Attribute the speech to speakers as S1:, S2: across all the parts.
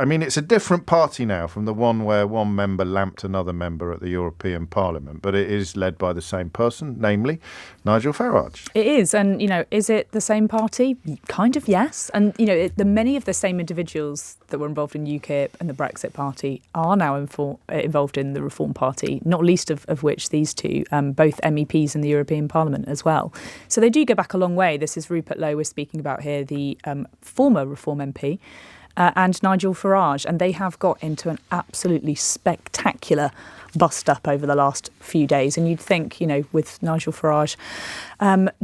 S1: I mean, it's a different party now from the one where one member lamped another member at the European Parliament, but it is led by the same person, namely Nigel Farage.
S2: It is. And, is it the same party? Kind of, yes. And, many of the same individuals that were involved in UKIP and the Brexit Party are now involved in the Reform Party, not least of which these two, both MEPs in the European Parliament as well. So they do go back a long way. This is Rupert Lowe we're speaking about here, the former Reform MP. And Nigel Farage, and they have got into an absolutely spectacular bust-up over the last few days. And you'd think, with Nigel Farage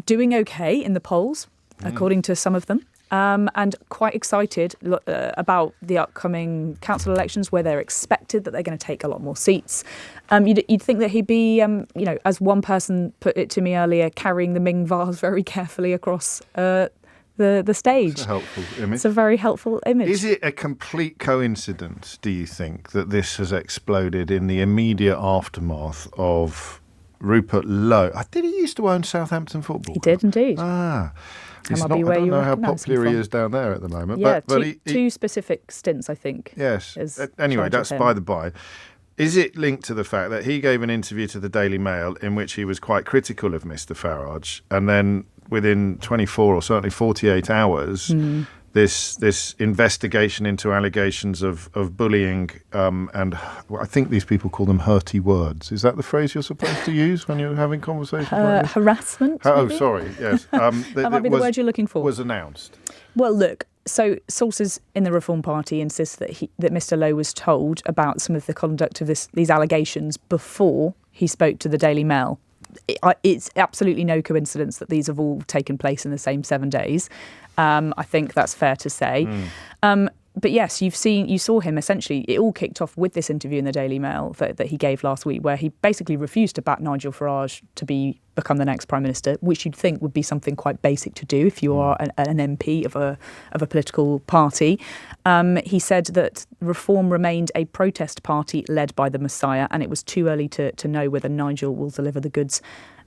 S2: doing okay in the polls, according to some of them, and quite excited about the upcoming council elections where they're expected that they're going to take a lot more seats. You'd think that he'd be, as one person put it to me earlier, carrying the Ming vase very carefully across the stage.
S1: It's a helpful image.
S2: It's a very helpful image.
S1: Is it a complete coincidence, do you think, that this has exploded in the immediate aftermath of Rupert Lowe? Did he used to own Southampton Football Club?
S2: He did indeed.
S1: I
S2: That
S1: don't know how popular he is down there at the moment.
S2: Yeah,
S1: but
S2: two specific stints, I think.
S1: Yes. Anyway, that's by the by. Is it linked to the fact that he gave an interview to the Daily Mail in which he was quite critical of Mr. Farage, and then within 24 or certainly 48 hours, this investigation into allegations of bullying and I think these people call them hurty words. Is that the phrase you're supposed to use when you're having conversations like this?
S2: Harassment?
S1: Oh, sorry, yes.
S2: That might be the word you're looking for.
S1: Was announced.
S2: Well, look, so sources in the Reform Party insist that Mr. Lowe was told about some of the conduct of these allegations before he spoke to the Daily Mail. It's absolutely no coincidence that these have all taken place in the same 7 days. I think that's fair to say. But yes, you saw him essentially. It all kicked off with this interview in the Daily Mail that he gave last week, where he basically refused to back Nigel Farage to become the next Prime Minister, which you'd think would be something quite basic to do if you are an MP of a political party. He said that Reform remained a protest party led by the Messiah, and it was too early to know whether Nigel will deliver the goods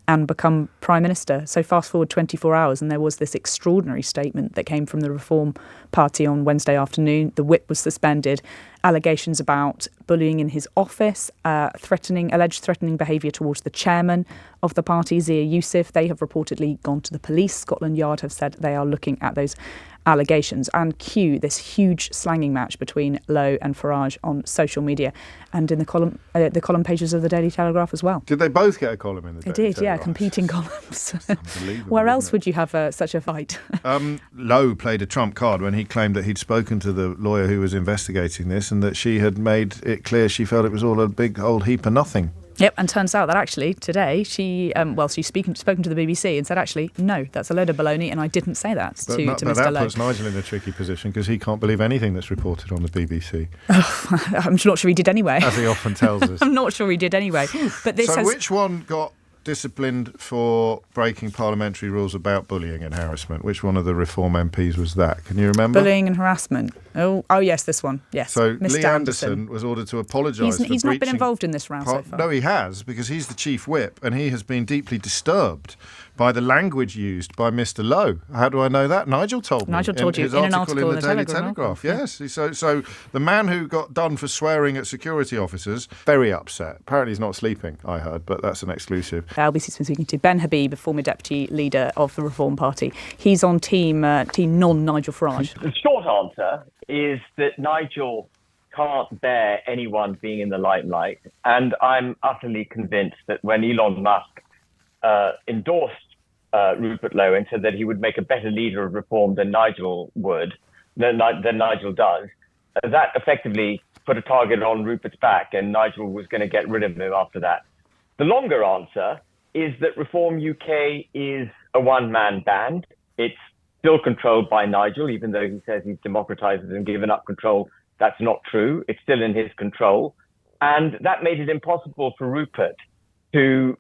S2: and become Prime Minister. So fast forward 24 hours and there was this extraordinary statement that came from the Reform Party on Wednesday afternoon. The whip was suspended. Allegations about bullying in his office, alleged threatening behaviour towards the chairman of the party, Zia Yusuf. They have reportedly gone to the police. Scotland Yard have said they are looking at those allegations, and cue this huge slanging match between Lowe and Farage on social media and in the column pages of the Daily Telegraph as well.
S1: Did they both get a column in the Daily Telegraph?
S2: They did, yeah, competing columns.
S1: Unbelievable.
S2: Where else would you have such a fight?
S1: Lowe played a trump card when he claimed that he'd spoken to the lawyer who was investigating this and that she had made it clear she felt it was all a big old heap of nothing.
S2: Yep, and turns out that actually today she's spoken to the BBC and said, actually, no, that's a load of baloney, and I didn't say that to Mr. Lowe.
S1: But that puts Nigel in a tricky position because he can't believe anything that's reported on the BBC.
S2: Oh, I'm not sure he did anyway.
S1: As he often tells us.
S2: I'm not sure he did anyway. But
S1: which one got disciplined for breaking parliamentary rules about bullying and harassment? Which one of the Reform MPs was that? Can you remember?
S2: Bullying and harassment. Oh yes, this one. Yes.
S1: So
S2: Mr.
S1: Lee Anderson was ordered to apologise for
S2: He's not been involved in this round so far.
S1: No, he has, because he's the chief whip and he has been deeply disturbed by the language used by Mr. Lowe. How do I know that? Nigel told me.
S2: Nigel told you in an article in the
S1: Daily Telegraph. Yes. So the man who got done for swearing at security officers, very upset. Apparently he's not sleeping, I heard, but that's an exclusive.
S2: LBC's been speaking to Ben Habib, a former deputy leader of the Reform Party. He's on team non-Nigel Farage.
S3: The short answer is that Nigel can't bear anyone being in the limelight, and I'm utterly convinced that when Elon Musk endorsed Rupert Lowe and said that he would make a better leader of Reform than Nigel does, that effectively put a target on Rupert's back, and Nigel was going to get rid of him after that. The longer answer is that Reform UK is a one-man band. It's still controlled by Nigel, even though he says he's democratised and given up control. That's not true. It's still in his control. And that made it impossible for Rupert to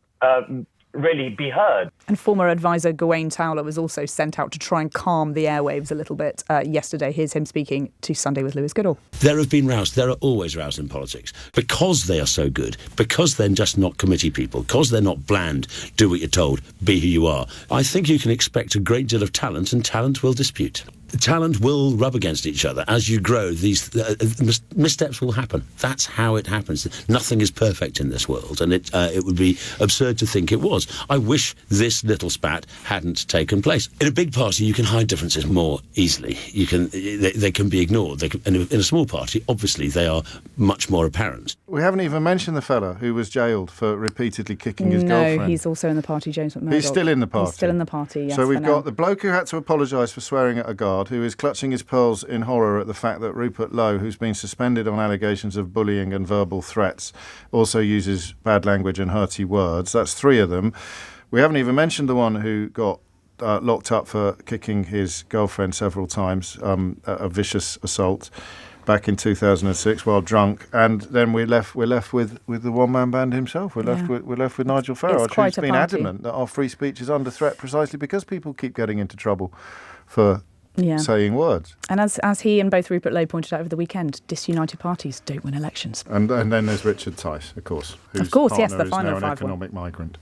S3: really be heard.
S2: And former advisor Gawain Towler was also sent out to try and calm the airwaves a little bit yesterday. Here's him speaking to Sunday with Lewis Goodall.
S4: There have been rows. There are always rows in politics. Because they are so good, because they're just not committee people, because they're not bland, do what you're told, be who you are. I think you can expect a great deal of talent, and talent will dispute. talent will rub against each other. As you grow, these missteps will happen. That's how it happens. Nothing is perfect in this world, and it would be absurd to think it was. I wish this little spat hadn't taken place. In a big party, you can hide differences more easily. They can be ignored. And in a small party, obviously, they are much more apparent.
S1: We haven't even mentioned the fella who was jailed for repeatedly kicking his girlfriend.
S2: No, he's also in the party, James McMurdoch.
S1: He's still in the party.
S2: He's still in the party, yes.
S1: So we've got the bloke who had to apologise for swearing at a guard, who is clutching his pearls in horror at the fact that Rupert Lowe, who's been suspended on allegations of bullying and verbal threats, also uses bad language and hurty words. That's 3 of them. We haven't even mentioned the one who got locked up for kicking his girlfriend several times, a vicious assault back in 2006 while drunk. And then we're left with the one-man band himself. We're left with Nigel Farage, who's been adamant that our free speech is under threat precisely because people keep getting into trouble for saying words.
S2: And as he and both Rupert Lowe pointed out over the weekend, disunited parties don't win elections.
S1: And then there's Richard Tice, of course, whose
S2: yes, the
S1: partner is
S2: final
S1: now an
S2: five
S1: economic migrant.